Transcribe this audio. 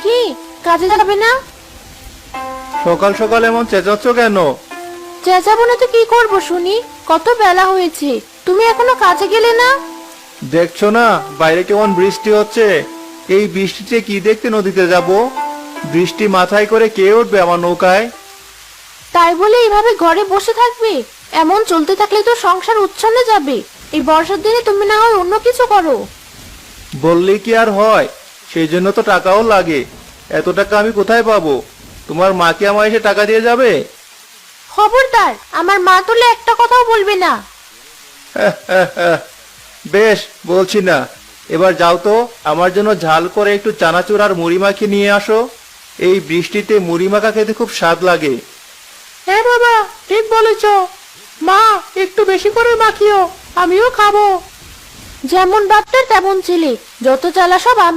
কি কাজে যাবে না? সকাল সকাল এমন চেঁচাচ্ছ কেন? চেঁচাবো না তো কি করবো শুনি? কত বেলা হয়েছে, তুমি এখনো কাজে গেলে না? দেখছো না বাইরে কেমন বৃষ্টি হচ্ছে? এই বৃষ্টিতে কি দেখতে নদীতে যাব? বৃষ্টি মাথায় করে কে উঠবে আমার নৌকায়? তাই বলে এইভাবে ঘরে বসে থাকবে? এমন চলতে থাকলে তো সংসার উচ্ছন্নে যাবে। এই বর্ষার দিনে তুমি না হয় অন্য কিছু করো। বললেই কি আর হয়? সেই জন্য তো টাকাও লাগে। এত টাকা আমি কোথায় পাবো? তোমার মা কি আমায় এসে টাকা দিয়ে যাবে? খবরদার, আমার মা তুলে একটা কথাও বলবে না। বেশ, বলছি না। এবার যাও তো, আমার জন্য ঝাল করে একটু চানাচুর আর মুড়ি মাখিয়ে নিয়ে আসো। এই বৃষ্টিতে মুড়ি মাখা খেতে খুব স্বাদ লাগে। হ্যাঁ বাবা, ঠিক বলেছ। মা, একটু বেশি করে মাখিও, আমিও খাবো। যেমন বাপটার তেমন ছেলে, যত চালা সব আমার।